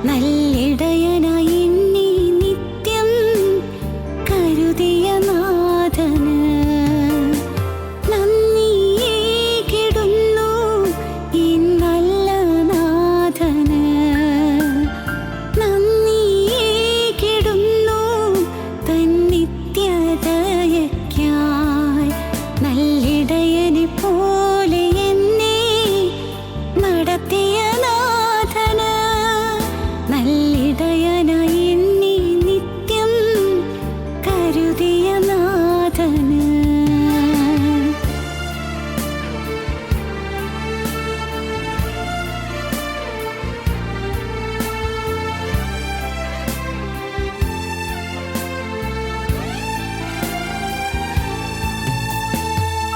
നല്ലിടയനായി എന്നെ നിത്യം കരുതിയ നാഥന് നന്ദിയേകിടുന്നു ഈ നല്ല നാഥന്. നന്ദിയേകിടുന്നു തൻ നിത്യദയയ്ക്കായി. നല്ലിടയനെ പോലെ എന്നെ നടത്തിയ നാഥന് നല്ലിടയനായി എന്നെ നിത്യം കരുതിയ നാഥന്.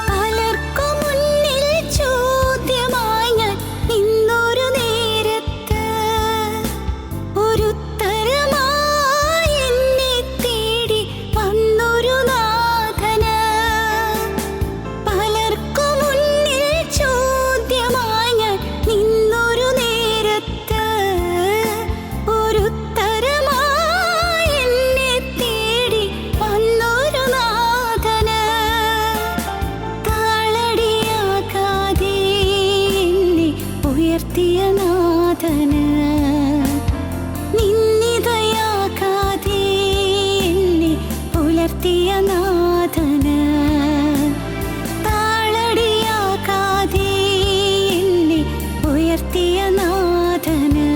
പലർക്കും മുന്നിൽ ചോദ്യമായി ഞാൻ നിന്നൊരു നേരത്ത് ഒരുത്തരമായി എന്നെ തേടി വന്നൊരു നാഥന്. പലർക്കും മുന്നിൽ ചോദ്യമായി ഞാൻ നിന്നൊരു നേരത്ത് ഒരുത്തരമായി എന്നെ തേടി വന്നൊരു നാഥന്. താളടിയാകാതെ എന്നെ ഉയർത്തിയ നാഥന്. നിന്ദിതയാകാതെ എന്നെ പുലർത്തിയ നാഥന്. താളടിയാകാതെ എന്നെ ഉയർത്തിയ നാഥന്.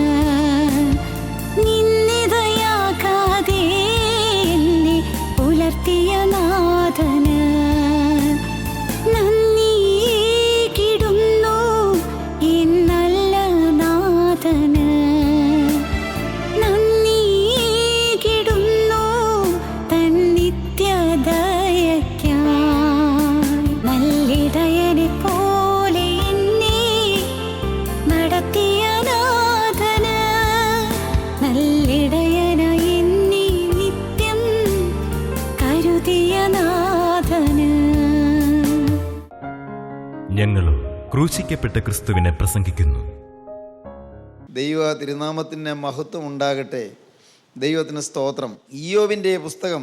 നിന്ദിതയാകാതെ എന്നെ പുലർത്തിയ നാഥന്. നന്ദിയേകിടുന്നു ഈ നല്ല നാഥന്. നന്ദിയേകിടുന്നു തൻ നിത്യദയയ്ക്കായി. നല്ലിടയനെ പോലെ എന്നെ നടത്തിയ നാഥന് നല്ലിടയനായി എന്നെ നിത്യം കരുതിയ നാഥന്. ഞങ്ങളും ക്രൂശിക്കപ്പെട്ട ക്രിസ്തുവിനെ പ്രസംഗിക്കുന്നു. ദൈവ തിരുനാമത്തിന് മഹത്വം ഉണ്ടാകട്ടെ. ദൈവത്തിന് സ്തോത്രം. ഇയ്യോബിൻ്റെ പുസ്തകം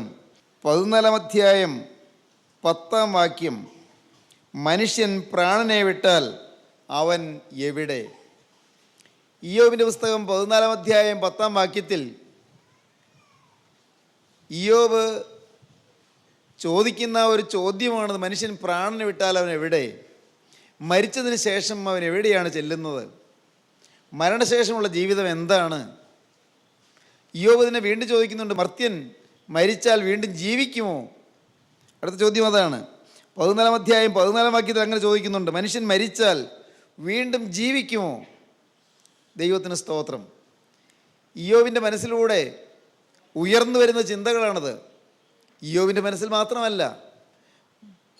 14 അധ്യായം 10 വാക്യം. മനുഷ്യൻ പ്രാണനെ വിട്ടാൽ അവൻ എവിടെ? ഇയ്യോബിൻ്റെ പുസ്തകം 14 അധ്യായം 10 വാക്യത്തിൽ ഇയ്യോബ് ചോദിക്കുന്ന ഒരു ചോദ്യമാണത്. മനുഷ്യൻ പ്രാണനെ വിട്ടാൽ അവൻ എവിടെ? മരിച്ചതിന് ശേഷം അവൻ എവിടെയാണ് ചെല്ലുന്നത്? മരണശേഷമുള്ള ജീവിതം എന്താണ്? ഇയ്യോബ് ഇതിനെ വീണ്ടും ചോദിക്കുന്നുണ്ട്. മർത്യൻ മരിച്ചാൽ വീണ്ടും ജീവിക്കുമോ? അടുത്ത ചോദ്യം അതാണ്. 14 അധ്യായം 14 വാക്യത്തിൽ അങ്ങനെ ചോദിക്കുന്നുണ്ട്. മനുഷ്യൻ മരിച്ചാൽ വീണ്ടും ജീവിക്കുമോ? ദൈവത്തിന് സ്തോത്രം. ഇയ്യോബിൻ്റെ മനസ്സിലൂടെ ഉയർന്നു വരുന്ന ചിന്തകളാണത്. ഇയ്യോബിൻ്റെ മനസ്സിൽ മാത്രമല്ല,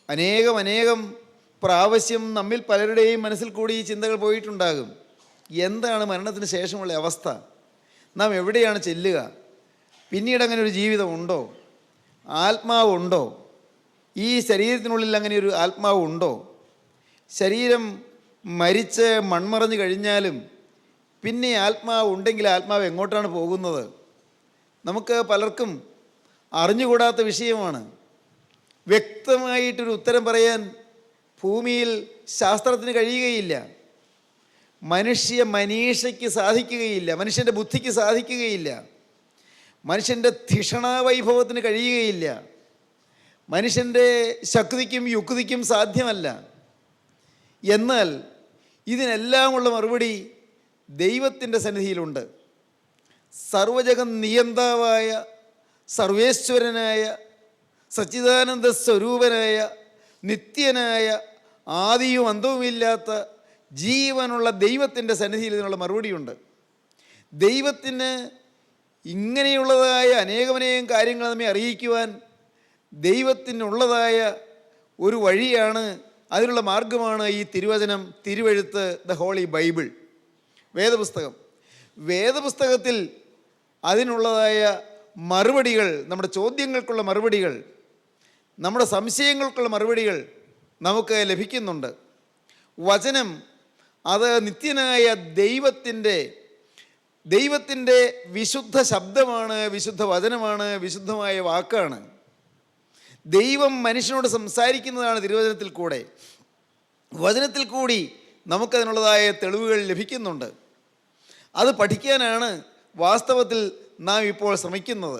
അനേകം പ്രാവശ്യം നമ്മിൽ പലരുടെയും മനസ്സിൽ കൂടി ഈ ചിന്തകൾ പോയിട്ടുണ്ടാകും. എന്താണ് മരണത്തിന് ശേഷമുള്ള അവസ്ഥ? നാം എവിടെയാണ് ചെല്ലുക? പിന്നീട് അങ്ങനെ ഒരു ജീവിതമുണ്ടോ? ആത്മാവുണ്ടോ? ഈ ശരീരത്തിനുള്ളിൽ അങ്ങനെ ഒരു ആത്മാവ് ഉണ്ടോ? ശരീരം മരിച്ച് മൺമറഞ്ഞു കഴിഞ്ഞാലും പിന്നെ ആത്മാവ് ഉണ്ടെങ്കിൽ ആത്മാവ് എങ്ങോട്ടാണ് പോകുന്നത്? നമുക്ക് പലർക്കും അറിഞ്ഞുകൂടാത്ത വിഷയമാണ്. വ്യക്തമായിട്ടൊരു ഉത്തരം പറയാൻ ഭൂമിയിൽ ശാസ്ത്രത്തിന് കഴിയുകയില്ല. മനീഷയ്ക്ക് സാധിക്കുകയില്ല. മനുഷ്യൻ്റെ ബുദ്ധിക്ക് സാധിക്കുകയില്ല. മനുഷ്യൻ്റെ ധിഷണാവൈഭവത്തിന് കഴിയുകയില്ല. മനുഷ്യൻ്റെ ശക്തിക്കും യുക്തിക്കും സാധ്യമല്ല. എന്നാൽ ഇതിനെല്ലാമുള്ള മറുപടി ദൈവത്തിൻ്റെ സന്നിധിയിലുണ്ട്. സർവജഗം നിയന്താവായ സർവേശ്വരനായ സച്ചിദാനന്ദ സ്വരൂപനായ നിത്യനായ ആദിയും അന്തവുമില്ലാത്ത ജീവനുള്ള ദൈവത്തിൻ്റെ സന്നിധിയിൽ ഇതിനുള്ള മറുപടിയുണ്ട്. ദൈവത്തിന് ഇങ്ങനെയുള്ളതായ അനേകം കാര്യങ്ങൾ നമ്മെ അറിയിക്കുവാൻ ദൈവത്തിനുള്ളതായ ഒരു വഴിയാണ്, അതിനുള്ള മാർഗമാണ് ഈ തിരുവചനം, തിരുവെഴുത്ത്, ദ ഹോളി ബൈബിൾ, വേദപുസ്തകം. വേദപുസ്തകത്തിൽ അതിനുള്ളതായ മറുപടികൾ, നമ്മുടെ ചോദ്യങ്ങൾക്കുള്ള മറുപടികൾ, നമ്മുടെ സംശയങ്ങൾക്കുള്ള മറുപടികൾ നമുക്ക് ലഭിക്കുന്നുണ്ട്. വചനം അത് നിത്യനായ ദൈവത്തിൻ്റെ ദൈവത്തിൻ്റെ വിശുദ്ധ ശബ്ദമാണ്, വിശുദ്ധ വചനമാണ്, വിശുദ്ധമായ വാക്കാണ്. ദൈവം മനുഷ്യനോട് സംസാരിക്കുന്നതാണ് തിരുവചനത്തിൽ കൂടെ. വചനത്തിൽ കൂടി നമുക്കതിനുള്ളതായ തെളിവുകൾ ലഭിക്കുന്നുണ്ട്. അത് പഠിക്കാനാണ് വാസ്തവത്തിൽ നാം ഇപ്പോൾ ശ്രമിക്കുന്നത്.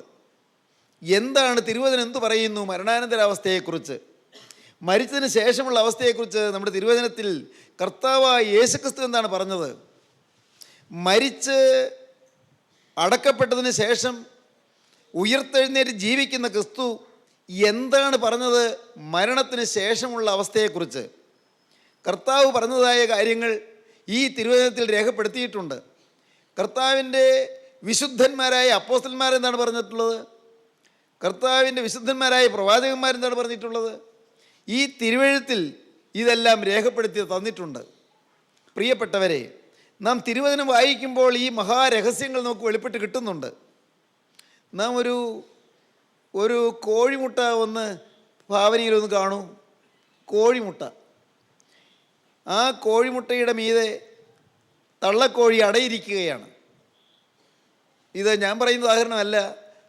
എന്താണ് തിരുവചനം എന്തു പറയുന്നു മരണാനന്തരാവസ്ഥയെക്കുറിച്ച്, മരിച്ചതിന് ശേഷമുള്ള അവസ്ഥയെക്കുറിച്ച്? നമ്മുടെ തിരുവചനത്തിൽ കർത്താവായ യേശുക്രിസ്തു എന്താണ് പറഞ്ഞത്? മരിച്ച് അടക്കപ്പെട്ടതിന് ശേഷം ഉയർത്തെഴുന്നേറ്റ് ജീവിക്കുന്ന ക്രിസ്തു എന്താണ് പറഞ്ഞത് മരണത്തിന് ശേഷമുള്ള അവസ്ഥയെക്കുറിച്ച്? കർത്താവ് പറഞ്ഞതായ കാര്യങ്ങൾ ഈ തിരുവചനത്തിൽ രേഖപ്പെടുത്തിയിട്ടുണ്ട്. കർത്താവിൻ്റെ വിശുദ്ധന്മാരായ അപ്പോസ്തലന്മാരെന്താണ് പറഞ്ഞിട്ടുള്ളത്? കർത്താവിൻ്റെ വിശുദ്ധന്മാരായ പ്രവാചകന്മാരെന്താണ് പറഞ്ഞിട്ടുള്ളത്? ഈ തിരുവെഴുത്തിൽ ഇതെല്ലാം രേഖപ്പെടുത്തി തന്നിട്ടുണ്ട്. പ്രിയപ്പെട്ടവരെ, നാം തിരുവചനം വായിക്കുമ്പോൾ ഈ മഹാരഹസ്യങ്ങൾ നമുക്ക് വെളിപ്പെട്ട് കിട്ടുന്നുണ്ട്. നാം ഒരു കോഴിമുട്ട ഒന്ന് ഭാവനയിലൊന്ന് കാണൂ. കോഴിമുട്ട, ആ കോഴിമുട്ടയുടെ മീതെ തള്ളക്കോഴി അടയിരിക്കുകയാണ്. ഇത് ഞാൻ പറയുന്ന ഉദാഹരണമല്ല.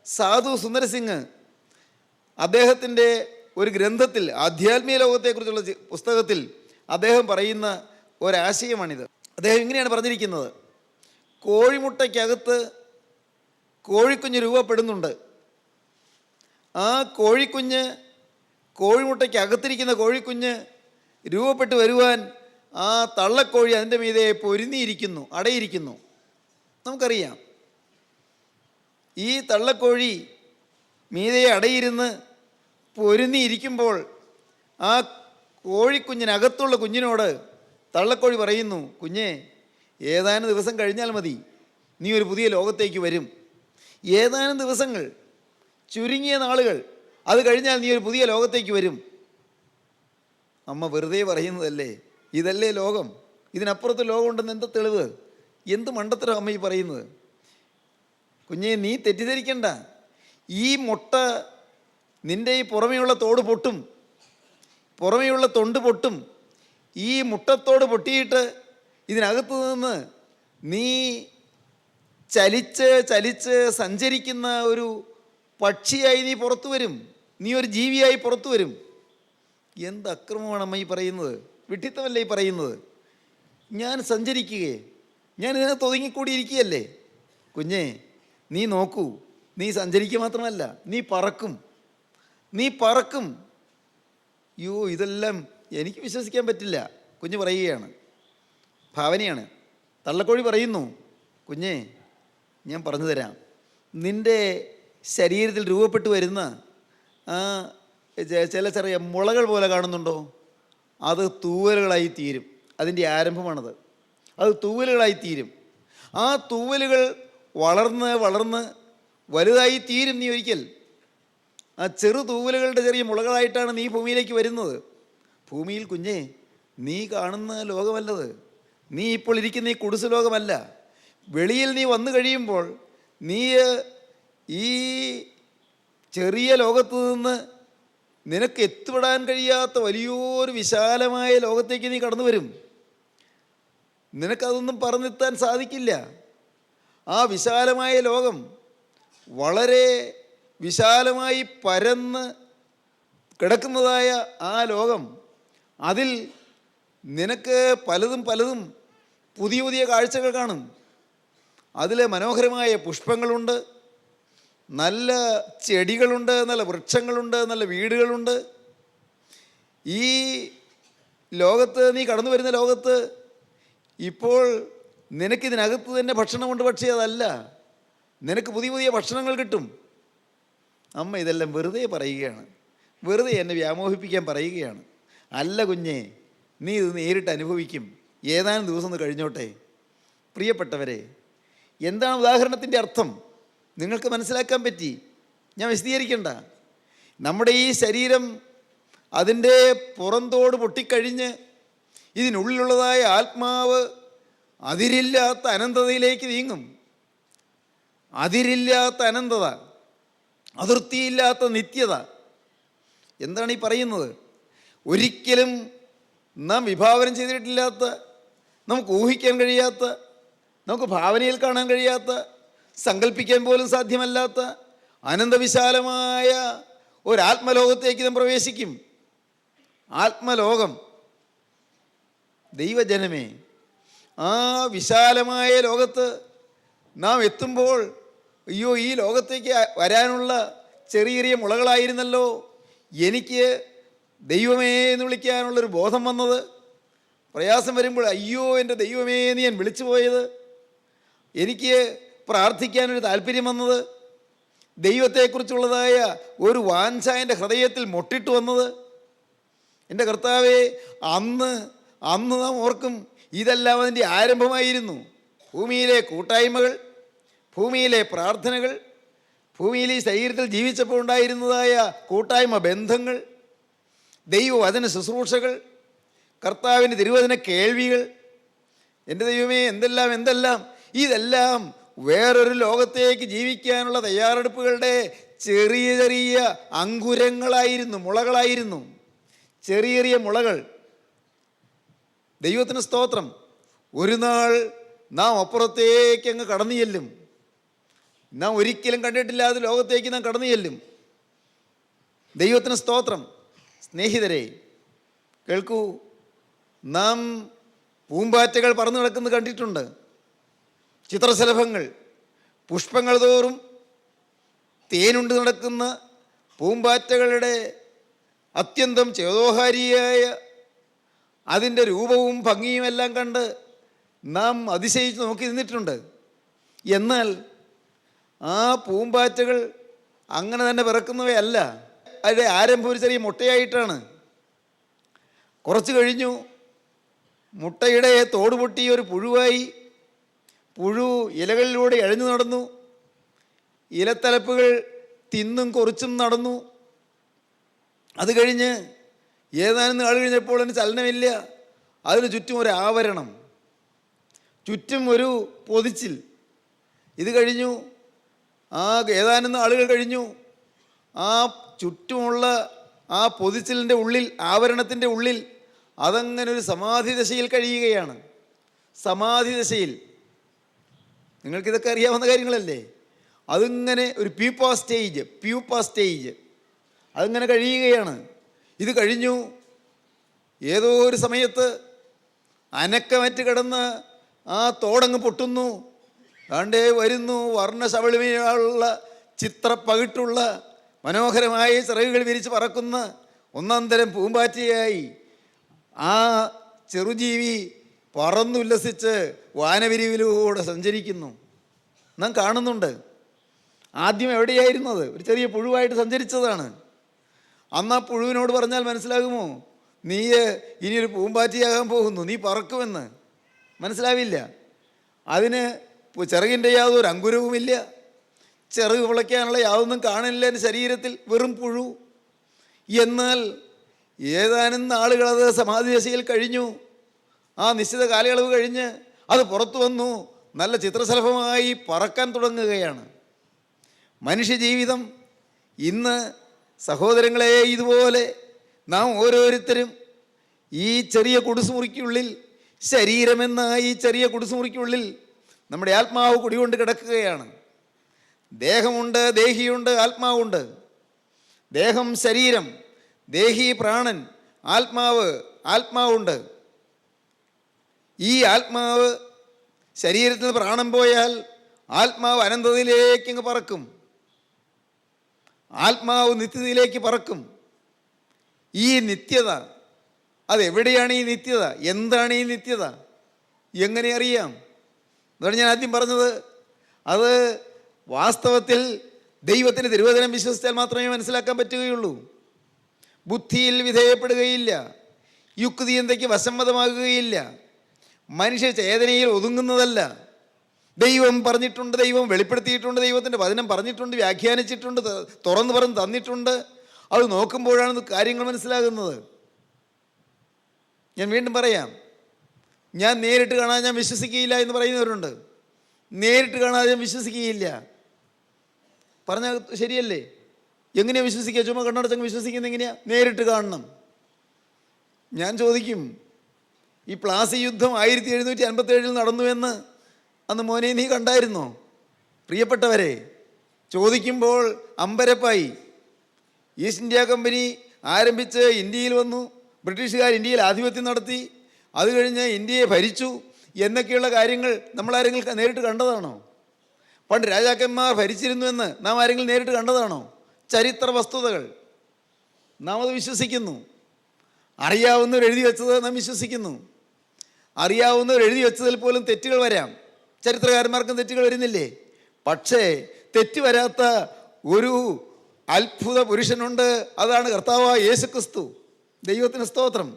സാധു സുന്ദരസിംഗ് അദ്ദേഹത്തിൻ്റെ ഒരു ഗ്രന്ഥത്തിൽ, ആധ്യാത്മിക ലോകത്തെക്കുറിച്ചുള്ള പുസ്തകത്തിൽ അദ്ദേഹം പറയുന്ന ഒരാശയമാണിത്. അദ്ദേഹം ഇങ്ങനെയാണ് പറഞ്ഞിരിക്കുന്നത്: കോഴിമുട്ടയ്ക്കകത്ത് കോഴിക്കുഞ്ഞ് രൂപപ്പെടുന്നുണ്ട്. ആ കോഴിമുട്ടയ്ക്കകത്തിരിക്കുന്ന കോഴിക്കുഞ്ഞ് രൂപപ്പെട്ട് വരുവാൻ ആ തള്ളക്കോഴി അതിൻ്റെ മീതെ പൊരുന്നിയിരിക്കുന്നു, അടയിരിക്കുന്നു. നമുക്കറിയാം, ഈ തള്ളക്കോഴി മീതെ അടയിരുന്ന് പൊരുന്നിയിരിക്കുമ്പോൾ ആ കോഴിക്കുഞ്ഞിനകത്തുള്ള കുഞ്ഞിനോട് തള്ളക്കോഴി പറയുന്നു: കുഞ്ഞേ, ഏതാനും ദിവസം കഴിഞ്ഞാൽ മതി, നീ ഒരു പുതിയ ലോകത്തേക്ക് വരും. ഏതാനും ദിവസങ്ങൾ, ചുരുങ്ങിയ നാളുകൾ, അത് കഴിഞ്ഞാൽ നീ ഒരു പുതിയ ലോകത്തേക്ക് വരും. അമ്മ വെറുതെ പറയുന്നതല്ലേ? ഇതല്ലേ ലോകം? ഇതിനപ്പുറത്ത് ലോകമുണ്ടെന്ന് എന്താ തെളിവ്? എന്ത് മണ്ടത്തരം അമ്മ ഈ പറയുന്നത്? കുഞ്ഞെ, നീ തെറ്റിദ്ധരിക്കണ്ട. ഈ മുട്ട, നിൻ്റെ ഈ പുറമെയുള്ള തോട് പൊട്ടും, പുറമെയുള്ള തൊണ്ട് പൊട്ടും. ഈ മുട്ടത്തോട് പൊട്ടിയിട്ട് ഇതിനകത്ത് നിന്ന് നീ ചലിച്ച് സഞ്ചരിക്കുന്ന ഒരു പക്ഷിയായി നീ പുറത്തു വരും. നീ ഒരു ജീവിയായി പുറത്തു വരും. എന്ത് അക്രമമാണ് അമ്മ ഈ പറയുന്നത്? വിഡ്ഢിത്തമല്ലേ ഈ പറയുന്നത്? ഞാൻ സഞ്ചരിക്കുകയെ, ഞാൻ ഇതിനകത്ത് ഒതുങ്ങിക്കൂടിയിരിക്കുകയല്ലേ? കുഞ്ഞേ, നീ നോക്കൂ, നീ സഞ്ചരിക്കുക മാത്രമല്ല, നീ പറക്കും. യോ, ഇതെല്ലാം എനിക്ക് വിശ്വസിക്കാൻ പറ്റില്ല. കുഞ്ഞ് പറയുകയാണ്, ഭാവനയാണ്. തള്ളക്കോഴി പറയുന്നു: കുഞ്ഞേ, ഞാൻ പറഞ്ഞു തരാം. നിൻ്റെ ശരീരത്തിൽ രൂപപ്പെട്ടു വരുന്ന ചില ചെറിയ മുളകൾ പോലെ കാണുന്നുണ്ടോ? അത് തൂവലുകളായി തീരും. അതിൻ്റെ ആരംഭമാണത്. അത് തൂവലുകളായി തീരും. ആ തൂവലുകൾ വളർന്ന് വലുതായി തീരും. നീ ഒരിക്കൽ ആ ചെറു തൂവലുകളുടെ ചെറിയ മുളകളായിട്ടാണ് നീ ഭൂമിയിലേക്ക് വരുന്നത്. ഭൂമിയിൽ കുഞ്ഞേ, നീ കാണുന്ന ലോകമല്ലത്. നീ ഇപ്പോൾ ഇരിക്കുന്ന ഈ കുടിസ് ലോകമല്ല. വെളിയിൽ നീ വന്നു കഴിയുമ്പോൾ നീ ഈ ചെറിയ ലോകത്ത് നിന്ന് നിനക്ക് എത്തിപ്പെടാൻ കഴിയാത്ത വലിയൊരു വിശാലമായ ലോകത്തേക്ക് നീ കടന്നു വരും. നിനക്കതൊന്നും പറഞ്ഞെത്താൻ സാധിക്കില്ല. ആ വിശാലമായ ലോകം, വളരെ വിശാലമായി പരന്ന് കിടക്കുന്നതായ ആ ലോകം, അതിൽ നിനക്ക് പലതും പുതിയ കാഴ്ചകൾ കാണും. അതിൽ മനോഹരമായ പുഷ്പങ്ങളുണ്ട്, നല്ല ചെടികളുണ്ട്, നല്ല വൃക്ഷങ്ങളുണ്ട്, നല്ല വീടുകളുണ്ട്. ഈ ലോകത്ത്, നീ കടന്നു വരുന്ന ലോകത്ത് ഇപ്പോൾ നിനക്കിതിനകത്ത് തന്നെ ഭക്ഷണമുണ്ട്. പക്ഷേ അതല്ല, നിനക്ക് പുതിയ ഭക്ഷണങ്ങൾ കിട്ടും. അമ്മ ഇതെല്ലാം വെറുതെ പറയുകയാണ്, വെറുതെ എന്നെ വ്യാമോഹിപ്പിക്കാൻ പറയുകയാണ്. അല്ല കുഞ്ഞേ, നീ ഇത് നേരിട്ട് അനുഭവിക്കും. ഏതാനും ദിവസം ഒന്ന് കഴിഞ്ഞോട്ടെ. പ്രിയപ്പെട്ടവരെ, എന്താണ് ഉദാഹരണത്തിൻ്റെ അർത്ഥം? നിങ്ങൾക്ക് മനസ്സിലാക്കാൻ പറ്റി? ഞാൻ വിശദീകരിക്കണ്ട. നമ്മുടെ ഈ ശരീരം അതിൻ്റെ പുറന്തോട് പൊട്ടിക്കഴിഞ്ഞ് ഇതിനുള്ളിലുള്ളതായ ആത്മാവ് അതിരില്ലാത്ത അനന്തതയിലേക്ക് നീങ്ങും. അതിരില്ലാത്ത അനന്തത, അതിർത്തിയില്ലാത്ത നിത്യത. എന്താണ് ഈ പറയുന്നത്? ഒരിക്കലും നാം വിഭാവനം ചെയ്തിട്ടില്ലാത്ത, നമുക്ക് ഊഹിക്കാൻ കഴിയാത്ത നമുക്ക് ഭാവനയിൽ കാണാൻ കഴിയാത്ത, സങ്കല്പിക്കാൻ പോലും സാധ്യമല്ലാത്ത അനന്തവിശാലമായ ഒരാത്മലോകത്തേക്ക് നാം പ്രവേശിക്കും. ആത്മലോകം, ദൈവജനമേ, ആ വിശാലമായ ലോകത്ത് നാം എത്തുമ്പോൾ അയ്യോ, ഈ ലോകത്തേക്ക് വരാനുള്ള ചെറിയ ചെറിയ മുളകളായിരുന്നല്ലോ എനിക്ക് ദൈവമേ എന്ന് വിളിക്കാനുള്ളൊരു ബോധം വന്നത്. പ്രയാസം വരുമ്പോൾ അയ്യോ എൻ്റെ ദൈവമേ എന്ന് ഞാൻ വിളിച്ചു പോയത്. എനിക്ക് പ്രാർത്ഥിക്കാനൊരു താല്പര്യം വന്നത്, ദൈവത്തെക്കുറിച്ചുള്ളതായ ഒരു വാഞ്ച എൻ്റെ ഹൃദയത്തിൽ മൊട്ടിട്ട് വന്നത്. എൻ്റെ കർത്താവേ, അന്ന് നാം ഓർക്കും, ഇതെല്ലാം അതിൻ്റെ ആരംഭമായിരുന്നു. ഭൂമിയിലെ കൂട്ടായ്മകൾ, ഭൂമിയിലെ പ്രാർത്ഥനകൾ, ഭൂമിയിൽ ഈ ശരീരത്തിൽ ജീവിച്ചപ്പോൾ ഉണ്ടായിരുന്നതായ കൂട്ടായ്മ ബന്ധങ്ങൾ, ദൈവവചന ശുശ്രൂഷകൾ, കർത്താവിൻ്റെ തിരുവചന കേൾവികൾ, എൻ്റെ ദൈവമേ എന്തെല്ലാം ഇതെല്ലാം വേറൊരു ലോകത്തേക്ക് ജീവിക്കാനുള്ള തയ്യാറെടുപ്പുകളുടെ ചെറിയ ചെറിയ അങ്കുരങ്ങളായിരുന്നു, മുളകളായിരുന്നു, ചെറിയ ചെറിയ മുളകൾ. ദൈവത്തിന് സ്തോത്രം. ഒരു നാൾ നാം അപ്പുറത്തേക്ക് അങ്ങ് കടന്നു ചെല്ലും. നാം ഒരിക്കലും കണ്ടിട്ടില്ലാത്ത ലോകത്തേക്ക് നാം കടന്നു ചെല്ലും. ദൈവത്തിന് സ്തോത്രം. സ്നേഹിതരെ കേൾക്കൂ, നാം പൂമ്പാറ്റകൾ പറന്നു കിടക്കുന്നത് കണ്ടിട്ടുണ്ട്. ചിത്രശലഭങ്ങൾ, പുഷ്പങ്ങൾ തോറും തേനുണ്ട് നടക്കുന്ന പൂമ്പാറ്റകളുടെ അത്യന്തം ചേതോഹാരിയായ അതിൻ്റെ രൂപവും ഭംഗിയുമെല്ലാം കണ്ട് നാം അതിശയിച്ച് നോക്കി നിന്നിട്ടുണ്ട്. എന്നാൽ ആ പൂമ്പാറ്റകൾ അങ്ങനെ തന്നെ പിറക്കുന്നവയല്ല. അതിൻ്റെ ആരംഭം ഒരു ചെറിയ മുട്ടയായിട്ടാണ്. കുറച്ച് കഴിഞ്ഞു മുട്ടയുടെ തോട് പൊട്ടി ഒരു പുഴുവായി. പുഴു ഇലകളിലൂടെ എഴഞ്ഞു നടന്നു, ഇലത്തലപ്പുകൾ തിന്നും കൊറിച്ചും നടന്നു. അത് കഴിഞ്ഞ് ഏതാനും നാൾ കഴിഞ്ഞപ്പോൾ അതിന് ചലനമില്ല. അതിന് ചുറ്റും ഒരു ആവരണം, ചുറ്റും ഒരു പൊതിച്ചിൽ. ഇത് കഴിഞ്ഞു, ഏതാനും നാളുകൾ കഴിഞ്ഞു, ആ ചുറ്റുമുള്ള ആ പൊതിച്ചിലിൻ്റെ ഉള്ളിൽ, ആവരണത്തിൻ്റെ ഉള്ളിൽ അതങ്ങനെ ഒരു സമാധി ദശയിൽ കഴിയുകയാണ്. സമാധി ദശയിൽ, നിങ്ങൾക്കിതൊക്കെ അറിയാവുന്ന കാര്യങ്ങളല്ലേ. അതിങ്ങനെ ഒരു പ്യൂപ്പ സ്റ്റേജ് അതിങ്ങനെ കഴിയുകയാണ്. ഇത് കഴിഞ്ഞു ഏതോ ഒരു സമയത്ത് അനക്കമറ്റ് കിടന്ന് ആ തോടങ്ങ് പൊട്ടുന്നു. ആണ്ടേ വരുന്നു വർണ്ണശബളിമയുള്ള ചിത്രപ്പകിട്ടുള്ള മനോഹരമായ ചിറകുകൾ വിരിച്ച് പറക്കുന്ന ഒന്നാം തരം പൂമ്പാറ്റയായി ആ ചെറുജീവി പറന്നുല്ലസിച്ച് വാനവിരിവിലൂടെ സഞ്ചരിക്കുന്നു. നാം കാണുന്നുണ്ട്. ആദ്യം എവിടെയായിരുന്നത്? ഒരു ചെറിയ പുഴുവായിട്ട് സഞ്ചരിച്ചതാണ്. അന്ന് ആ പുഴുവിനോട് പറഞ്ഞാൽ മനസ്സിലാകുമോ, നീ ഇനിയൊരു പൂമ്പാറ്റയാകാൻ പോകുന്നു, നീ പറക്കുമെന്ന്? മനസ്സിലാവില്ല. അതിന് ചിറകിൻ്റെ യാതൊരു അങ്കുരവുമില്ല, ചിറക് വിളയ്ക്കാനുള്ള യാതൊന്നും കാണില്ല എൻ്റെ ശരീരത്തിൽ, വെറും പുഴു. എന്നാൽ ഏതാനും നാളുകളത് സമാധി ദശയിൽ കഴിഞ്ഞു. ആ നിശ്ചിത കാലയളവ് കഴിഞ്ഞ് അത് പുറത്തു വന്നു, നല്ല ചിത്രശലഭമായി പറക്കാൻ തുടങ്ങുകയാണ്. മനുഷ്യജീവിതം ഇന്ന് സഹോദരങ്ങളെ, ഇതുപോലെ നാം ഓരോരുത്തരും ഈ ചെറിയ കുടിസുമുറിക്കുള്ളിൽ, ശരീരമെന്ന ഈ ചെറിയ കുടിസുമുറിക്കുള്ളിൽ നമ്മുടെ ആത്മാവ് കുടികൊണ്ട് കിടക്കുകയാണ്. ദേഹമുണ്ട്, ദേഹിയുണ്ട്, ആത്മാവുണ്ട്. ദേഹം ശരീരം, ദേഹി പ്രാണൻ, ആത്മാവുണ്ട്. ഈ ആത്മാവ് ശരീരത്തിൽ നിന്ന് പ്രാണൻ പോയാൽ ആത്മാവ് അനന്തതയിലേക്ക് അങ്ങ് പറക്കും. ആത്മാവ് നിത്യതയിലേക്ക് പറക്കും. ഈ നിത്യത, അതെവിടെയാണ് ഈ നിത്യത? എന്താണ് ഈ നിത്യത? എങ്ങനെ അറിയാം? അതാണ് ഞാൻ ആദ്യം പറഞ്ഞത്. അത് വാസ്തവത്തിൽ ദൈവത്തിൻ്റെ തിരുവചനം വിശ്വസിച്ചാൽ മാത്രമേ മനസ്സിലാക്കാൻ പറ്റുകയുള്ളൂ. ബുദ്ധിയിൽ വിധേയപ്പെടുകയില്ല, യുക്തിചിന്തയ്ക്ക് വശംവദമാകുകയില്ല, മനുഷ്യ ചേതനയിൽ ഒതുങ്ങുന്നതല്ല. ദൈവം പറഞ്ഞിട്ടുണ്ട്, ദൈവം വെളിപ്പെടുത്തിയിട്ടുണ്ട്, ദൈവത്തിൻ്റെ വചനം പറഞ്ഞിട്ടുണ്ട്, വ്യാഖ്യാനിച്ചിട്ടുണ്ട്, തുറന്നു പറഞ്ഞ് തന്നിട്ടുണ്ട്. അത് നോക്കുമ്പോഴാണ് കാര്യങ്ങൾ മനസ്സിലാകുന്നത്. ഞാൻ വീണ്ടും പറയാം, ഞാൻ നേരിട്ട് കാണാതെ ഞാൻ വിശ്വസിക്കുകയില്ല എന്ന് പറയുന്നവരുണ്ട്. നേരിട്ട് കാണാതെ ഞാൻ വിശ്വസിക്കുകയില്ല പറഞ്ഞാൽ ശരിയല്ലേ? എങ്ങനെയാണ് വിശ്വസിക്കുക? ചുമ്മാ കണ്ണടച്ചങ്ങ് വിശ്വസിക്കുന്നത് എങ്ങനെയാണ്? നേരിട്ട് കാണണം. ഞാൻ ചോദിക്കും, ഈ പ്ലാസി യുദ്ധം 1757 നടന്നുവെന്ന് അന്ന് മോനെ നീ കണ്ടായിരുന്നോ? പ്രിയപ്പെട്ടവരെ, ചോദിക്കുമ്പോൾ അമ്പരപ്പായി. ഈസ്റ്റ് ഇന്ത്യ കമ്പനി ആരംഭിച്ച് ഇന്ത്യയിൽ വന്നു, ബ്രിട്ടീഷുകാർ ഇന്ത്യയിൽ ആധിപത്യം നടത്തി, അത് കഴിഞ്ഞ് ഇന്ത്യയെ ഭരിച്ചു എന്നൊക്കെയുള്ള കാര്യങ്ങൾ നമ്മളാരെങ്കിലും നേരിട്ട് കണ്ടതാണോ? പണ്ട് രാജാക്കന്മാർ ഭരിച്ചിരുന്നുവെന്ന് നാം ആരെങ്കിലും നേരിട്ട് കണ്ടതാണോ? ചരിത്ര വസ്തുതകൾ നാം അത് വിശ്വസിക്കുന്നു. അറിയാവുന്നവർ എഴുതി വെച്ചത് നാം വിശ്വസിക്കുന്നു. അറിയാവുന്നവർ എഴുതി വെച്ചതിൽ പോലും തെറ്റുകൾ വരാം. ചരിത്രകാരന്മാർക്കും തെറ്റുകൾ വരുന്നില്ലേ? പക്ഷേ തെറ്റ് വരാത്ത ഒരു അത്ഭുത പുരുഷനുണ്ട്, അതാണ് കർത്താവായ യേശുക്രിസ്തു. ദൈവത്തിന് സ്തോത്രം.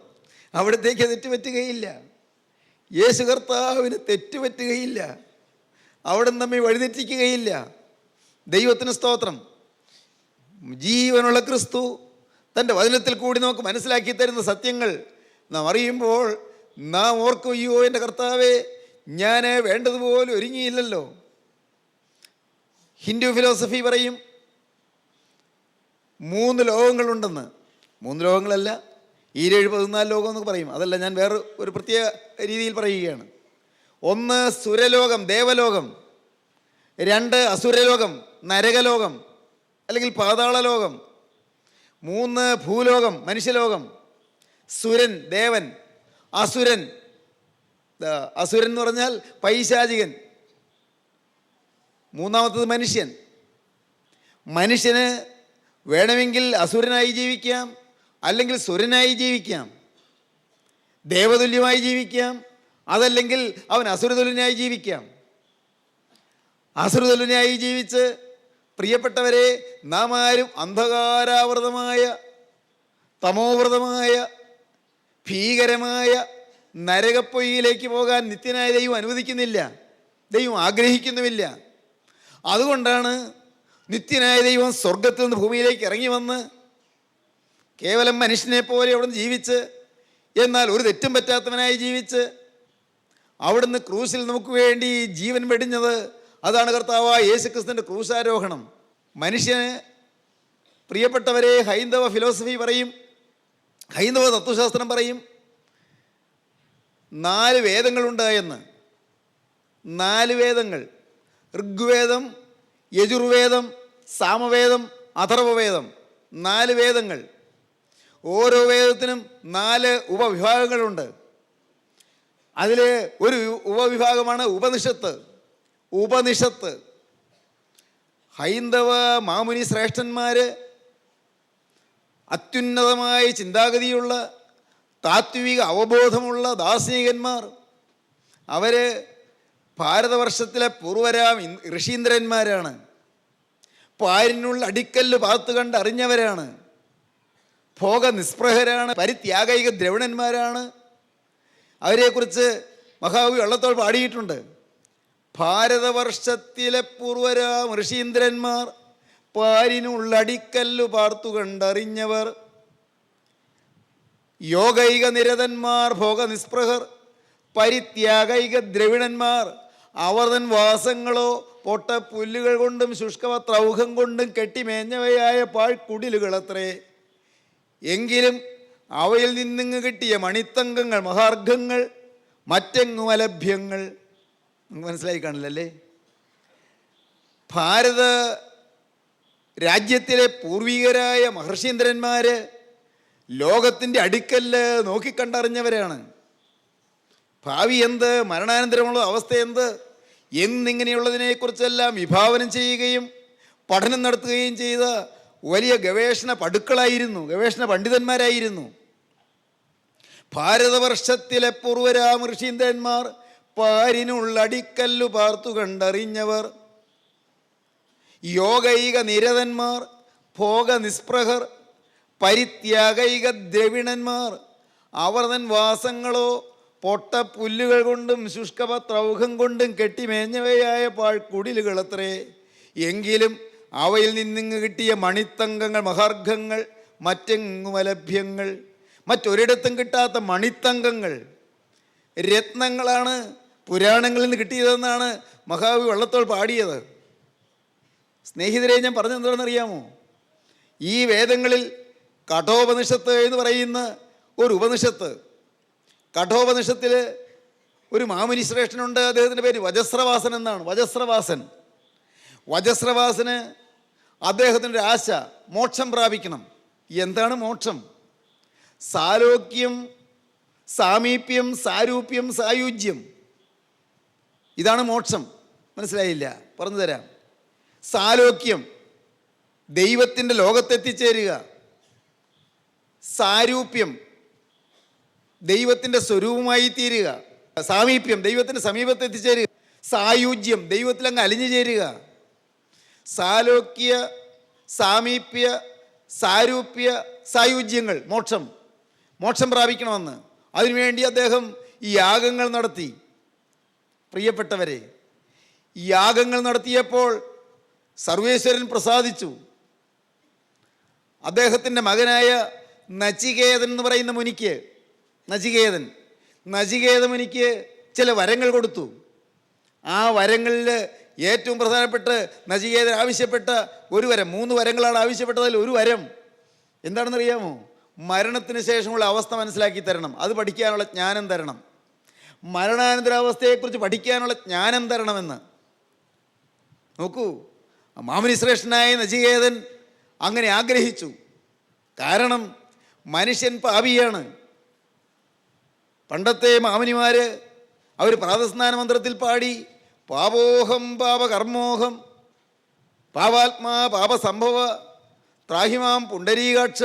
അവിടത്തേക്ക് തെറ്റുപറ്റുകയില്ല. യേശു കർത്താവിന് തെറ്റുപറ്റുകയില്ല. അവിടെ നമ്മെ വഴിതെറ്റിക്കുകയില്ല. ദൈവത്തിന് സ്തോത്രം. ജീവനുള്ള ക്രിസ്തു തൻ്റെ വചനത്തിൽ കൂടി നമുക്ക് മനസ്സിലാക്കി തരുന്ന സത്യങ്ങൾ നാം അറിയുമ്പോൾ നാം ഓർക്കും, അയ്യോ എൻ്റെ കർത്താവേ, ഞാൻ വേണ്ടതുപോലെ ഒരുങ്ങിയില്ലല്ലോ. ഹിന്ദു ഫിലോസഫി പറയും 3 ലോകങ്ങളുണ്ടെന്ന്. 3 ലോകങ്ങളല്ല, 14 ലോകം എന്നൊക്കെ പറയും. അതല്ല, ഞാൻ വേറെ ഒരു പ്രത്യേക രീതിയിൽ പറയുകയാണ്. 1 സുരലോകം, ദേവലോകം. 2 അസുരലോകം, നരകലോകം അല്ലെങ്കിൽ പാതാളലോകം. 3 ഭൂലോകം, മനുഷ്യലോകം. സുരൻ, ദേവൻ. അസുരൻ, അസുരൻ എന്ന് പറഞ്ഞാൽ പൈശാചികൻ. 3ാമത്തത് മനുഷ്യൻ. മനുഷ്യന് വേണമെങ്കിൽ അസുരനായി ജീവിക്കാം, അല്ലെങ്കിൽ സുരനായി ജീവിക്കാം. ദേവതുല്യമായി ജീവിക്കാം, അതല്ലെങ്കിൽ അവൻ അസുരതുല്യനായി ജീവിക്കാം. അസുരതുല്യനായി ജീവിച്ച് പ്രിയപ്പെട്ടവരെ, നാം ആരും അന്ധകാരാവൃതമായ തമോവൃതമായ ഭീകരമായ നരകപ്പൊയ്യിലേക്ക് പോകാൻ നിത്യനായ ദൈവം അനുവദിക്കുന്നില്ല, ദൈവം ആഗ്രഹിക്കുന്നുമില്ല. അതുകൊണ്ടാണ് നിത്യനായ ദൈവം സ്വർഗത്തിൽ നിന്ന് ഭൂമിയിലേക്ക് ഇറങ്ങി വന്ന് കേവലം മനുഷ്യനെ പോലെ അവിടുന്ന് ജീവിച്ച്, എന്നാൽ ഒരു തെറ്റും പറ്റാത്തവനായി ജീവിച്ച് അവിടുന്ന് ക്രൂശിൽ നമുക്ക് വേണ്ടി ജീവൻ വെടിഞ്ഞത്. അതാണ് കർത്താവായ യേശുക്രിസ്തുവിൻ്റെ ക്രൂശാരോഹണം. മനുഷ്യന്, പ്രിയപ്പെട്ടവരെ, ഹൈന്ദവ ഫിലോസഫി പറയും, ഹൈന്ദവ തത്വശാസ്ത്രം പറയും 4 വേദങ്ങളുണ്ട് എന്ന്. 4 വേദങ്ങൾ: ഋഗ്വേദം, യജുർവേദം, സാമവേദം, അഥർവവേദം. 4 വേദങ്ങൾ. ഓരോ വേദത്തിനും 4 ഉപവിഭാഗങ്ങളുണ്ട്. അതിൽ ഒരു ഉപവിഭാഗമാണ് ഉപനിഷത്ത്. ഉപനിഷത്ത് ഹൈന്ദവ മാമുനി ശ്രേഷ്ഠന്മാർ, അത്യുന്നതമായ ചിന്താഗതിയുള്ള താത്വിക അവബോധമുള്ള ദാർശനികന്മാർ, അവർ ഭാരതവർഷത്തിലെ പൂർവരാം ഋഷീന്ദ്രന്മാരാണ്. പാരിനുള്ള അടിക്കല്ല് പാത്തു കണ്ട് അറിഞ്ഞവരാണ്. ഭോഗ നിസ്പൃഹരാണ്. പരിത്യാഗൈക ദ്രവിണന്മാരാണ്. അവരെക്കുറിച്ച് മഹാകവി വള്ളത്തോൾ പാടിയിട്ടുണ്ട്. ഭാരതവർഷത്തിലെ പൂർവരാം ഋഷീന്ദ്രന്മാർ, പാരിനുള്ള അടിക്കല്ലു പാർത്തു കണ്ടറിഞ്ഞവർ, യോഗൈക നിരതന്മാർ, ഭോഗ നിസ്പൃഹർ, പരിത്യാഗൈക ദ്രവിണന്മാർ. അവർ തൻ വാസങ്ങളോ പൊട്ട പുല്ലുകൾ കൊണ്ടും ശുഷ്കവത്രൗഹം കൊണ്ടും കെട്ടിമേഞ്ഞവയായ പാഴ്ക്കുടിലുകളത്രേ. എങ്കിലും അവയിൽ നിന്നിങ്ങ് കിട്ടിയ മണിത്തങ്കങ്ങൾ, മഹാർഘങ്ങൾ മറ്റെങ്ങും അലഭ്യങ്ങൾ. നമുക്ക് മനസ്സിലായി കാണില്ലല്ലേ? ഭാരത രാജ്യത്തിലെ പൂർവികരായ മഹർഷീന്ദ്രന്മാർ ലോകത്തിൻ്റെ അടിക്കല്ല് നോക്കിക്കണ്ടറിഞ്ഞവരാണ്. ഭാവി എന്ത്, മരണാനന്തരമുള്ള അവസ്ഥ എന്ത് എന്നിങ്ങനെയുള്ളതിനെക്കുറിച്ചെല്ലാം വിഭാവനം ചെയ്യുകയും പഠനം നടത്തുകയും ചെയ്ത വലിയ ഗവേഷണ പടുക്കളായിരുന്നു, ഗവേഷണ പണ്ഡിതന്മാരായിരുന്നു. ഭാരതവർഷത്തിലെ പൂർവരാം ഋഷീന്ദ്രന്മാർ, പാരിനുള്ള അടിക്കല്ലു പാർത്തു കണ്ടറിഞ്ഞവർ, യോഗൈക നിരതന്മാർ, ഭോഗ നിസ്പൃഹർ, പരിത്യാഗൈക ദ്രവിണന്മാർ. അവർ തൻ വാസങ്ങളോ പൊട്ട പുല്ലുകൾ കൊണ്ടും ശുഷ്കപത്രൗഹം കൊണ്ടും കെട്ടിമേഞ്ഞവയായ പാഴ്ക്കുടിലുകളത്രേ. എങ്കിലും അവയിൽ നിന്നിങ്ങ് കിട്ടിയ മണിത്തങ്കങ്ങൾ, മഹാർഘങ്ങൾ മറ്റെങ്ങും അലഭ്യങ്ങൾ. മറ്റൊരിടത്തും കിട്ടാത്ത മണിത്തങ്കങ്ങൾ, രത്നങ്ങളാണ് പുരാണങ്ങളിൽ നിന്ന് കിട്ടിയതെന്നാണ് മഹാകവി വള്ളത്തോൾ പാടിയത്. സ്നേഹിതരെ, ഞാൻ പറഞ്ഞെന്താണെന്നറിയാമോ? ഈ വേദങ്ങളിൽ കഠോപനിഷത്ത് എന്ന് പറയുന്ന ഒരു ഉപനിഷത്ത്, കഠോപനിഷത്തിൽ ഒരു മാമുനി ശ്രേഷ്ഠനുണ്ട്, അദ്ദേഹത്തിൻ്റെ പേര് വജസ്രവാസൻ എന്നാണ്. വജസ്രവാസന് അദ്ദേഹത്തിൻ്റെ ഒരു ആശ മോക്ഷം പ്രാപിക്കണം. എന്താണ് മോക്ഷം? സാലോക്യം, സാമീപ്യം, സാരൂപ്യം, സായുജ്യം, ഇതാണ് മോക്ഷം. മനസ്സിലായില്ല? പറഞ്ഞു തരാം. സാലോക്യം, ദൈവത്തിൻ്റെ ലോകത്തെത്തിച്ചേരുക. സാരൂപ്യം, ദൈവത്തിൻ്റെ സ്വരൂപമായി തീരുക. സാമീപ്യം, ദൈവത്തിൻ്റെ സമീപത്തെത്തിച്ചേരുക. സായുജ്യം, ദൈവത്തിലങ്ങ് അലിഞ്ഞു ചേരുക. സാലോക്യ, സാമീപ്യ, സാരൂപ്യ, സായുജ്യങ്ങൾ മോക്ഷം പ്രാപിക്കണമെന്ന്. അതിനുവേണ്ടി അദ്ദേഹം ഈ യാഗങ്ങൾ നടത്തി. പ്രിയപ്പെട്ടവരെ, ഈ യാഗങ്ങൾ നടത്തിയപ്പോൾ സർവേശ്വരൻ പ്രസാദിച്ചു. അദ്ദേഹത്തിൻ്റെ മകനായ നചികേതൻ എന്ന് പറയുന്ന മുനിക്ക്, നചികേത മുനിക്ക് ചില വരങ്ങൾ കൊടുത്തു. ആ വരങ്ങളിൽ ഏറ്റവും പ്രധാനപ്പെട്ട് നചികേതൻ ആവശ്യപ്പെട്ട ഒരു വരം, 3 വരങ്ങളാണ് ആവശ്യപ്പെട്ടതിൽ ഒരു വരം എന്താണെന്നറിയാമോ? മരണത്തിന് ശേഷമുള്ള അവസ്ഥ മനസ്സിലാക്കി തരണം, അത് പഠിക്കാനുള്ള ജ്ഞാനം തരണം. മരണാനന്തരാവസ്ഥയെക്കുറിച്ച് പഠിക്കാനുള്ള ജ്ഞാനം തരണമെന്ന്. നോക്കൂ, മാമുനി ശ്രേഷ്ഠനായ നചികേതൻ അങ്ങനെ ആഗ്രഹിച്ചു. കാരണം മനുഷ്യൻ പാപിയാണ്. പണ്ടത്തെ മാമുനിമാർ അവർ പ്രാതസ്നാന മന്ത്രത്തിൽ പാടി, പാപോഹം പാപകർമ്മോഹം പാപാത്മാ പാപസംഭവ ത്രാഹിമാം പുണ്ടരീകാക്ഷ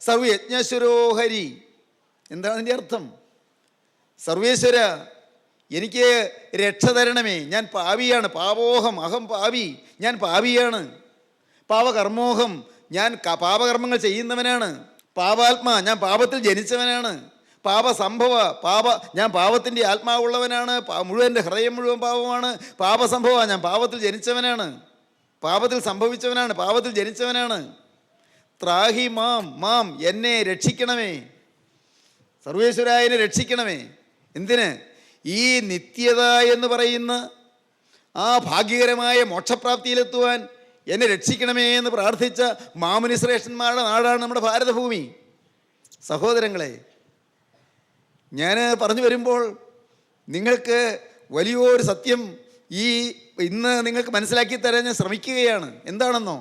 സർവയജ്ഞശ്വരോഹരി. എന്താണ് അതിൻ്റെ അർത്ഥം? സർവേശ്വര, എനിക്ക് രക്ഷ തരണമേ, ഞാൻ പാപിയാണ്. പാപോഹം, അഹം പാപി, ഞാൻ പാപിയാണ്. പാപകർമ്മോഹം, ഞാൻ പാപകർമ്മങ്ങൾ ചെയ്യുന്നവനാണ്. പാപാത്മാ, ഞാൻ പാപത്തിൽ ജനിച്ചവനാണ്. പാപസംഭവ, ഞാൻ പാപത്തിൻ്റെ ആത്മാവുള്ളവനാണ്. മുഴുവൻ്റെ ഹൃദയം മുഴുവൻ പാപമാണ്. പാപസംഭവ, ഞാൻ പാപത്തിൽ ജനിച്ചവനാണ്, പാപത്തിൽ സംഭവിച്ചവനാണ്, പാപത്തിൽ ജനിച്ചവനാണ്. ത്രാഹി മാം, എന്നെ രക്ഷിക്കണമേ. സർവേശ്വരായനെ രക്ഷിക്കണമേ. എന്തിന്? ഈ നിത്യത എന്ന് പറയുന്ന ആ ഭാഗ്യകരമായ മോക്ഷപ്രാപ്തിയിലെത്തുവാൻ എന്നെ രക്ഷിക്കണമേ എന്ന് പ്രാർത്ഥിച്ച മാമുനി ശ്രേഷ്ഠന്മാരുടെ നാടാണ് നമ്മുടെ ഭാരതഭൂമി. സഹോദരങ്ങളെ, ഞാൻ പറഞ്ഞു വരുമ്പോൾ നിങ്ങൾക്ക് വലിയൊരു സത്യം ഇന്ന് നിങ്ങൾക്ക് മനസ്സിലാക്കി തരാൻ ഞാൻ ശ്രമിക്കുകയാണ്. എന്താണെന്നോ?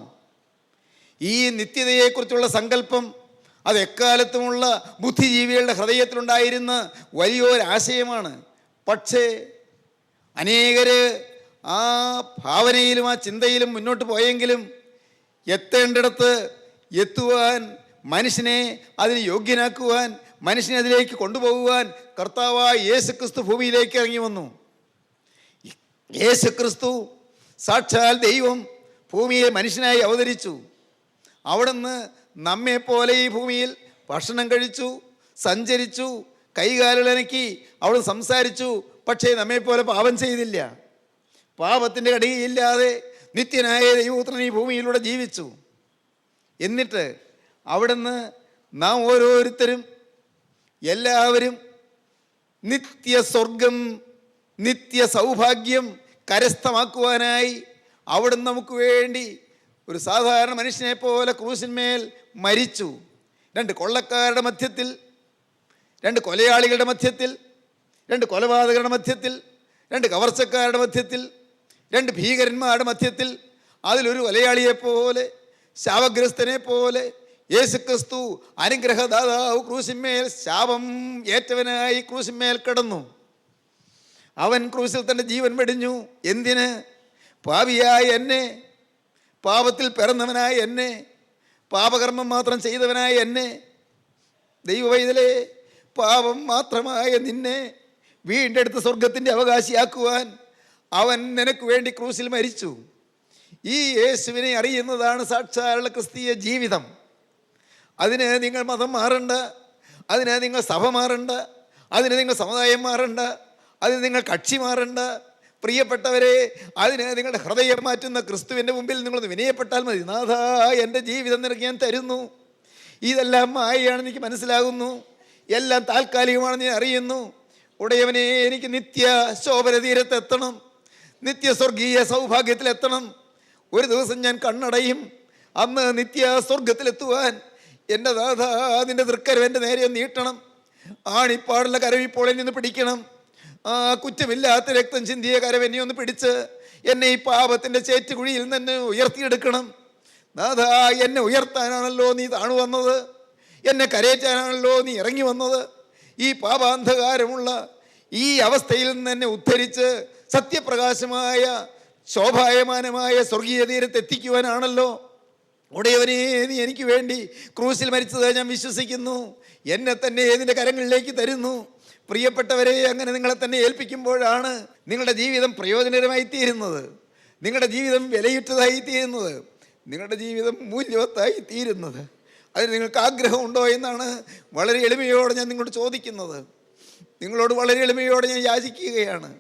ഈ നിത്യതയെക്കുറിച്ചുള്ള സങ്കല്പം അത് എക്കാലത്തുമുള്ള ബുദ്ധിജീവികളുടെ ഹൃദയത്തിലുണ്ടായിരുന്ന വലിയൊരാശയമാണ്. പക്ഷേ അനേകർ ആ ഭാവനയിലും ആ ചിന്തയിലും മുന്നോട്ട് പോയെങ്കിലും എത്തേണ്ടിടത്ത് എത്തുവാൻ, മനുഷ്യനെ അതിന് യോഗ്യനാക്കുവാൻ, മനുഷ്യനെ അതിലേക്ക് കൊണ്ടുപോകുവാൻ കർത്താവായ യേശുക്രിസ്തു ഭൂമിയിലേക്ക് ഇറങ്ങി വന്നു. യേശുക്രിസ്തു സാക്ഷാൽ ദൈവം ഭൂമിയെ മനുഷ്യനായി അവതരിച്ചു. അവിടുന്ന് നമ്മെപ്പോലെ ഈ ഭൂമിയിൽ ഭക്ഷണം കഴിച്ചു, സഞ്ചരിച്ചു, കൈകാലുകളനക്കി, അവിടുന്ന് സംസാരിച്ചു. പക്ഷേ നമ്മെപ്പോലെ പാപം ചെയ്തില്ല. പാപത്തിൻ്റെ കടിയില്ലാതെ നിത്യനായ ദൈവപുത്രൻ ഈ ഭൂമിയിലൂടെ ജീവിച്ചു. എന്നിട്ട് അവിടുന്ന് നാം ഓരോരുത്തരും എല്ലാവരും നിത്യസ്വർഗം, നിത്യ സൗഭാഗ്യം കരസ്ഥമാക്കുവാനായി അവിടുന്ന് നമുക്ക് വേണ്ടി ഒരു സാധാരണ മനുഷ്യനെ പോലെ ക്രൂശിന്മേൽ മരിച്ചു. 2 കൊള്ളക്കാരുടെ മധ്യത്തിൽ, 2 കൊലയാളികളുടെ മധ്യത്തിൽ, 2 കൊലപാതകരുടെ മധ്യത്തിൽ, 2 കവർച്ചക്കാരുടെ മധ്യത്തിൽ, 2 ഭീകരന്മാരുടെ മധ്യത്തിൽ, അതിലൊരു കൊലയാളിയെപ്പോലെ, ശാപഗ്രസ്തനെ പോലെ യേശുക്രിസ്തു അനുഗ്രഹദാതാവ് ക്രൂശിന്മേൽ ശാപം ഏറ്റവനായി ക്രൂശിന്മേൽ കിടന്നു. അവൻ ക്രൂശിൽ തൻ്റെ ജീവൻ വെടിഞ്ഞു. എന്തിന്? പാപിയായ എന്നെ, പാപത്തിൽ പിറന്നവനായ എന്നെ, പാപകർമ്മം മാത്രം ചെയ്തവനായ എന്നെ, ദൈവവൈതലേ, പാപം മാത്രമായ നിന്നെ വീണ്ടെടുത്ത് സ്വർഗത്തിൻ്റെ അവകാശിയാക്കുവാൻ അവൻ നിനക്ക് വേണ്ടി ക്രൂശിൽ മരിച്ചു. ഈ യേശുവിനെ അറിയുന്നതാണ് സാക്ഷാലുള്ള ക്രിസ്തീയ ജീവിതം. അതിന് നിങ്ങൾ മതം മാറണ്ട, അതിന് നിങ്ങൾ സഭ മാറണ്ട, അതിന് നിങ്ങൾ സമുദായം മാറണ്ട, അതിന് നിങ്ങൾ കക്ഷി മാറണ്ട. പ്രിയപ്പെട്ടവരെ, അതിന് നിങ്ങളുടെ ഹൃദയം മാറ്റുന്ന ക്രിസ്തുവിൻ്റെ മുമ്പിൽ നിങ്ങളൊന്ന് വിനയപ്പെട്ടാൽ മതി. നാഥാ, എൻ്റെ ജീവിതം നിനക്ക് ഞാൻ തരുന്നു. ഇതെല്ലാം മായയാണെന്ന് എനിക്ക് മനസ്സിലാകുന്നു, എല്ലാം താൽക്കാലികമാണെന്ന് ഞാൻ അറിയുന്നു. ഉടയവനെ, എനിക്ക് നിത്യ ശോഭന തീരത്തെത്തണം, നിത്യസ്വർഗീയ സൗഭാഗ്യത്തിലെത്തണം. ഒരു ദിവസം ഞാൻ കണ്ണടയും, അന്ന് നിത്യ സ്വർഗത്തിലെത്തുവാൻ എൻ്റെ നാഥാ, നിൻ്റെ തൃക്കരം എൻ്റെ നേരെ നീട്ടണം. ആണിപ്പാടുള്ള കരവിപ്പോൾ എന്നെ നിന്ന് പിടിക്കണം. ആ കുറ്റമില്ലാത്ത രക്തം ചിന്തിയ കരം എന്നെ ഒന്ന് പിടിച്ച് എന്നെ ഈ പാപത്തിൻ്റെ ചേറ്റുകുഴിയിൽ നിന്ന് ഉയർത്തിയെടുക്കണം. നാഥാ, എന്നെ ഉയർത്താനാണല്ലോ നീ താണു വന്നത്, എന്നെ കരയേറ്റാനാണല്ലോ നീ ഇറങ്ങി വന്നത്. ഈ പാപാന്ധകാരമുള്ള ഈ അവസ്ഥയിൽ നിന്ന് എന്നെ ഉദ്ധരിച്ച് സത്യപ്രകാശമായ ശോഭായമാനമായ സ്വർഗീയ തീരത്ത് എത്തിക്കുവാനാണല്ലോ. ഉടയവനെ, നീ എനിക്ക് വേണ്ടി ക്രൂശിൽ മരിച്ചത് ഞാൻ വിശ്വസിക്കുന്നു. എന്നെ തന്നെ നിന്റെ കരങ്ങളിലേക്ക് തരുന്നു. പ്രിയപ്പെട്ടവരെ, അങ്ങനെ നിങ്ങളെ തന്നെ ഏൽപ്പിക്കുമ്പോഴാണ് നിങ്ങളുടെ ജീവിതം പ്രയോജനകരമായി തീരുന്നത്, നിങ്ങളുടെ ജീവിതം വിലയുറ്റതായി തീരുന്നത്, നിങ്ങളുടെ ജീവിതം മൂല്യവത്തായി തീരുന്നത്. അതിന് നിങ്ങൾക്ക് ആഗ്രഹമുണ്ടോ എന്നാണ് വളരെ എളിമയോടെ ഞാൻ നിങ്ങളോട് ചോദിക്കുന്നത്. നിങ്ങളോട് വളരെ എളിമയോടെ ഞാൻ യാചിക്കുകയാണ്.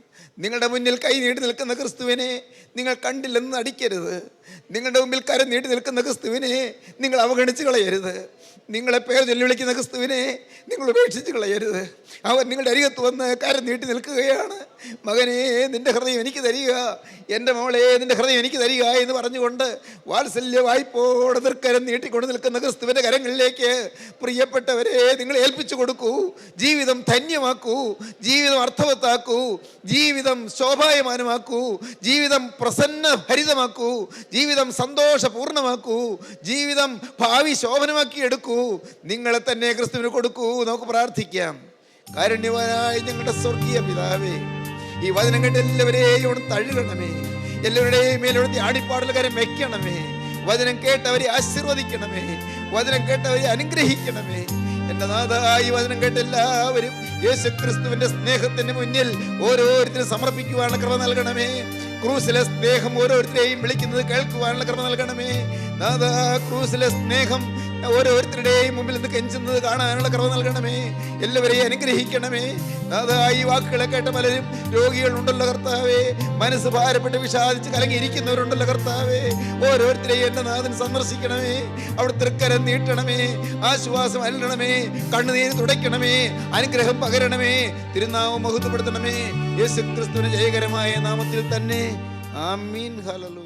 നിങ്ങളുടെ മുന്നിൽ കൈ നീട്ടി നിൽക്കുന്ന ക്രിസ്തുവിനെ നിങ്ങൾ കണ്ടില്ലെന്ന് നടിക്കരുത്. നിങ്ങളുടെ മുമ്പിൽ കരം നീട്ടി നിൽക്കുന്ന ക്രിസ്തുവിനെ നിങ്ങൾ അവഗണിച്ച് കളയരുത്. നിങ്ങളെ പേർ ചൊല്ലി വിളിക്കുന്ന ക്രിസ്തുവിനെ നിങ്ങൾ ഉപേക്ഷിച്ച് കളയരുത്. അവൻ നിങ്ങളുടെ അരികത്ത് വന്ന് കരം നീട്ടി നിൽക്കുകയാണ്. മകനെ, നിന്റെ ഹൃദയം എനിക്ക് തരിക, എൻ്റെ മോളെ, നിന്റെ ഹൃദയം എനിക്ക് തരിക എന്ന് പറഞ്ഞുകൊണ്ട് വാത്സല്യ വായ്പോടെ നിർക്കരം നീട്ടിക്കൊണ്ട് നിൽക്കുന്ന ക്രിസ്തുവിൻ്റെ കരങ്ങളിലേക്ക് പ്രിയപ്പെട്ടവരെ നിങ്ങൾ ഏൽപ്പിച്ചു കൊടുക്കൂ. ജീവിതം ധന്യമാക്കൂ, ജീവിതം അർത്ഥവത്താക്കൂ, ജീവിതം ശോഭായമാനമാക്കൂ, ജീവിതം പ്രസന്ന ഭരിതമാക്കൂ, ജീവിതം സന്തോഷപൂർണ്ണമാക്കൂ, ജീവിതം ഭാവി ശോഭനമാക്കി എടുക്കൂ. നിങ്ങളെ തന്നെ ക്രിസ്തുവിന് കൊടുക്കൂ. നമുക്ക് പ്രാർത്ഥിക്കാം. കാരുണ്യവാനായ ഞങ്ങളുടെ സ്വർഗീയ പിതാവേ, ഈ വചനം കേട്ട് എല്ലാവരെയും തഴുകണമേ, എല്ലാവരുടെയും മേലോടത്തി ആടിപ്പാടലുകാരെ വെക്കണമേ. വചനം കേട്ടവരെ ആശീർവദിക്കണമേ, വചനം കേട്ടവരെ അനുഗ്രഹിക്കണമേ. എൻ്റെ നാഥ, ഈ വചനം കേട്ട് എല്ലാവരും യേശുക്രിസ്തുവിന്റെ സ്നേഹത്തിന് മുന്നിൽ ഓരോരുത്തരും സമർപ്പിക്കുവാനുള്ള കൃപ നൽകണമേ. ക്രൂസിലെ സ്നേഹം ഓരോരുത്തരെയും വിളിക്കുന്നത് കേൾക്കുവാനുള്ള കൃപ നൽകണമേ. നാഥ, ക്രൂസിലെ സ്നേഹം ഓരോരുത്തരുടെയും മുമ്പിൽ നിന്ന് കെഞ്ചുന്നത് കാണാനുള്ള കൃപ നൽകണമേ. എല്ലാവരെയും അനുഗ്രഹിക്കണമേ. നാഥ, ഈ വാക്കുകളെ കേട്ട പലരും രോഗികളുണ്ടല്ലോ കർത്താവേ, മനസ്സ് ഭാരപ്പെട്ട് വിഷാദിച്ച് കലങ്ങിയിരിക്കുന്നവരുണ്ടല്ലോ കർത്താവേ. ഓരോരുത്തരെയും എൻ്റെ നാഥൻ സന്ദർശിക്കണമേ. അവിടെ തൃക്കരം നീട്ടണമേ, ആശ്വാസം അല്ലണമേ, കണ്ണുനീര് തുടയ്ക്കണമേ, അനുഗ്രഹം പകരണമേ, തിരുനാമം മഹത്വപ്പെടുത്തണമേ. യേശുക്രിസ്തുവിന്റെ ജയകരമായ നാമത്തിൽ തന്നെ. ആമീൻ. ഹല്ലേലൂയ.